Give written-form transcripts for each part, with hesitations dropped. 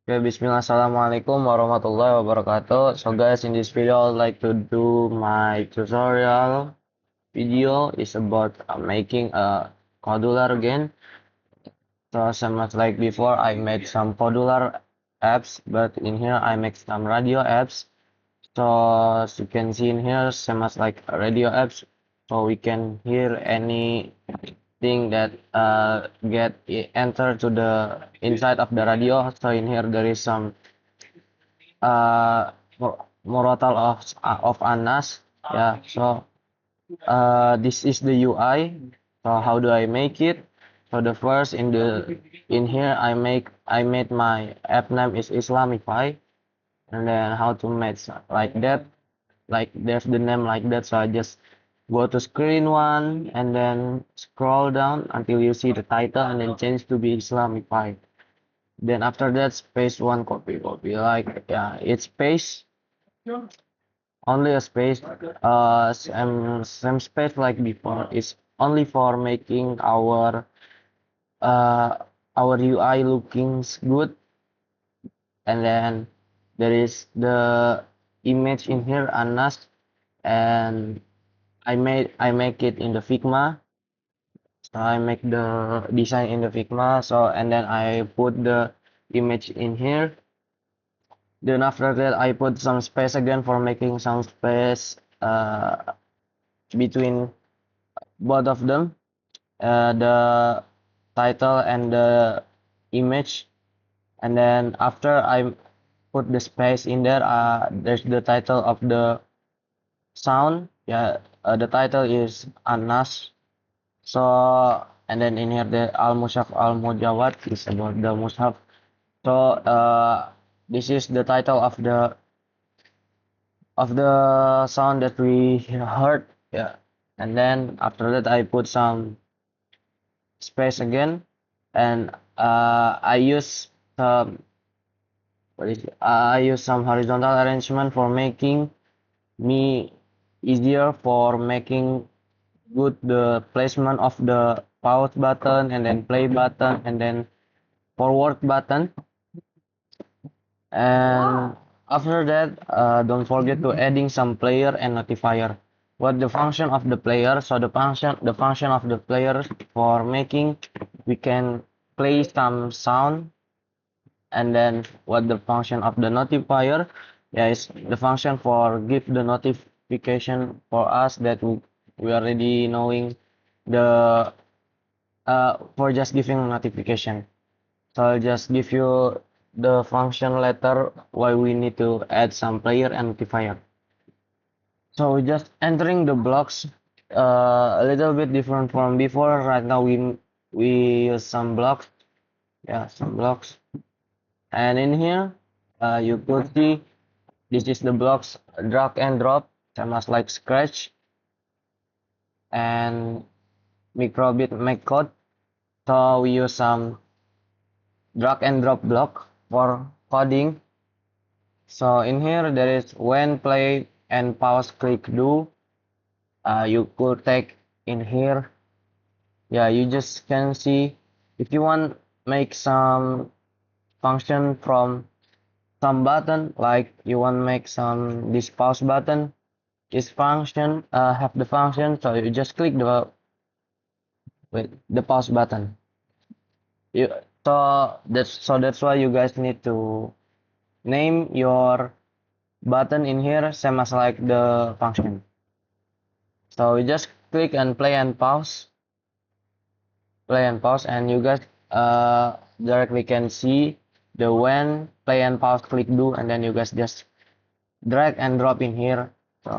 Bismillah, Assalamualaikum warahmatullahi wabarakatuh. So guys, in this video, I'd like to do my tutorial video is about making a modular game. So same as like before, I made some modular apps, but in here I make some radio apps. So as you can see in here, same as like radio apps, so we can hear anything that enter to the inside of the radio. So in here there is some uh Morotal of Anas. Yeah, so this is the UI. So how do I make it? So the first in here I made my app name is Islamify, and then how to make like that, like there's the name like that. So I just go to screen one and then scroll down until you see the title and then change to be Islamify. Then after that space one, copy like, yeah, it's space, only a space, same space like before. It's only for making uh our UI looking good. And then there is the image in here, Anas, and I make it in the Figma. So I make the design in the Figma. So and then I put the image in here. Then after that I put some space again for making some space between both of them, the title and the image. And then after I put the space in there, there's the title of the sound. Yeah, the title is Anas. So and then in here the Al Mushaf Al Mujawad is about the Mushaf. So this is the title of the sound that we heard. Yeah, and then after that I put some space again, and I use some I use some horizontal arrangement for making me easier for making good the placement of the pause button and then play button and then forward button. And after that, don't forget to adding some player and notifier. What the function of the player? So the function of the player for making we can play some sound. And then what the function of the notifier? Yeah, is the function for give the notification for us that we already knowing the for just giving notification. So I'll just give you the function later why we need to add some player and notifier. So just entering the blocks a little bit different from before. Right now we use some blocks. Yeah, some blocks. And in here you could see this is the blocks drag and drop, same as like Scratch and Microbit make code. So we use some drag and drop block for coding. So in here there is when play and pause click do. You could take in here. Yeah, you just can see if you want make some function from some button, like you want make some this pause button. This function have the function, so you just click the pause button. You that's why you guys need to name your button in here same as like the function. So we just click and play and pause, and you guys directly can see the when play and pause click do, and then you guys just drag and drop in here. So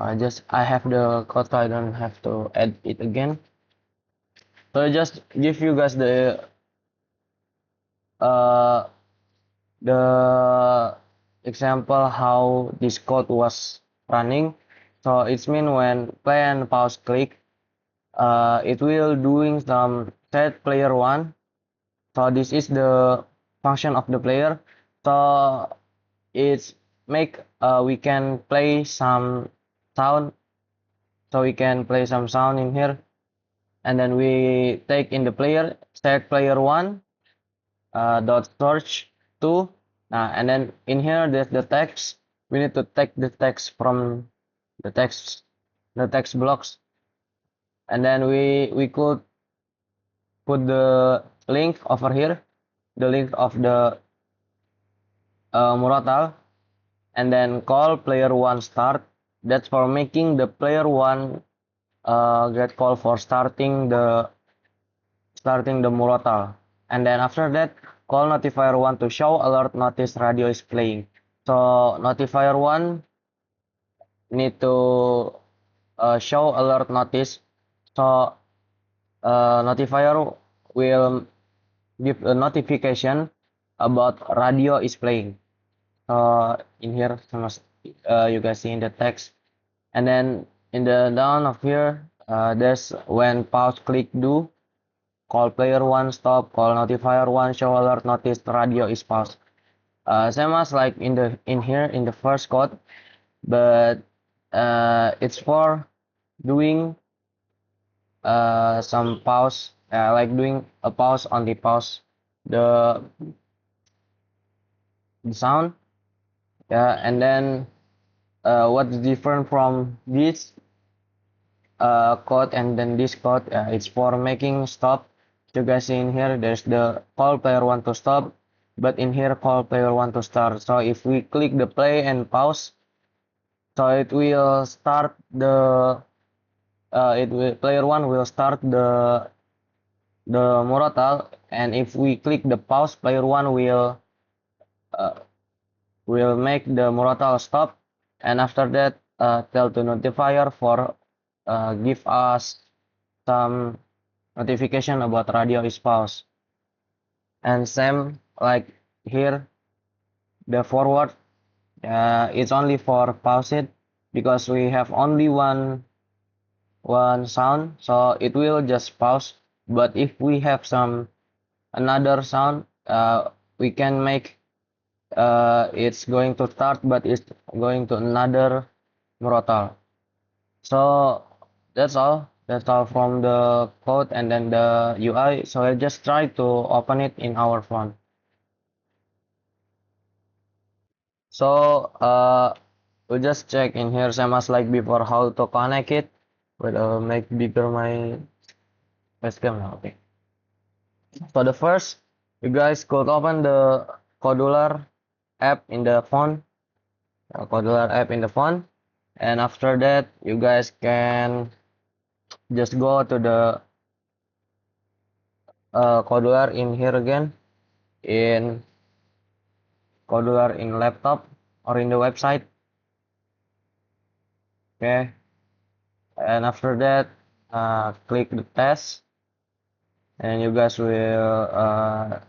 I have the code, so I don't have to add it again. So I just give you guys uh the example how this code was running. So it's mean when play and pause click, it will doing some set player one. So this is the function of the player. So it's make we can play some sound. So we can play some sound in here, and then we take in the player set player one dot search to. And then in here there's the text. We need to take the text from the text blocks, and then we could put the link over here, the link of the Muratal, and then call player one start. That's for making the player one get call for starting the Muratal. And then after that, call notifier one to show alert notice radio is playing. So notifier one need to show alert notice. So notifier will give a notification about radio is playing. In here, you guys see in the text, and then in the down of here, there's when pause click do, call player one stop, call notifier one show alert notice radio is paused. Same as like in here in the first code, but it's for doing some pause, like doing a pause on the sound. And then what's different from this code and then this code, it's for making stop. You guys see in here there's the call player one to stop, but in here call player one to start. So if we click the play and pause, so it will start the player one will start the Muratal, and if we click the pause, player one uh, will make the Muratal stop, and after that tell to notifier for give us some notification about radio is paused. And same like here, the forward, it's only for pause it because we have only one sound, so it will just pause. But if we have some another sound, we can make it's going to start, but it's going to another Muratal. So that's all. That's all from the code and then the UI. So I just try to open it in our phone. So we just check in here same as like before how to connect it. But make bigger my webcam now. Okay. So the first, you guys could open the Codular app in the phone. Codular app in the phone. And after that, you guys can just go to the Codular in here again, in Codular in laptop or in the website. Okay, and after that, click the test, and you guys will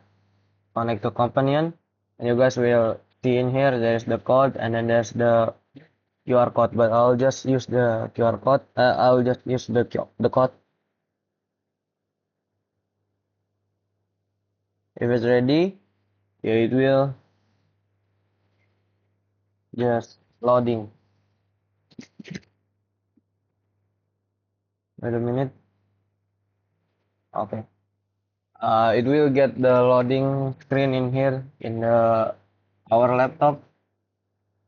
connect to Companion, and you guys will see in here there's the code and then there's the QR code. But I'll just use the QR code. I'll just use the code. If it's ready, yeah, it will just loading. Wait a minute. Okay. It will get the loading screen in here in our laptop.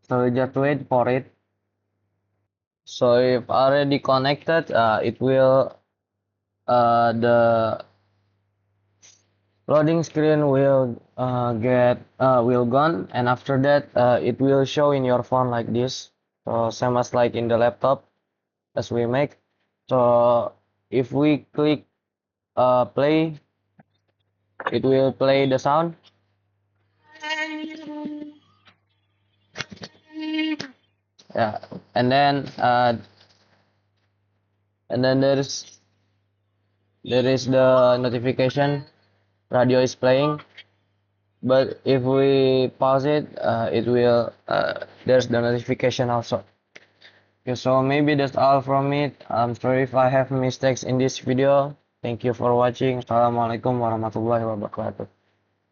So just wait for it. So if already connected, it will the loading screen will will gone, and after that it will show in your phone like this. So same as like in the laptop as we make. So if we click play, it will play the sound. Yeah, and then there is the notification radio is playing. But if we pause it, it will there's the notification also. Okay, so maybe that's all from it. I'm sorry if I have mistakes in this video. Thank you for watching. Assalamualaikum warahmatullahi wabarakatuh.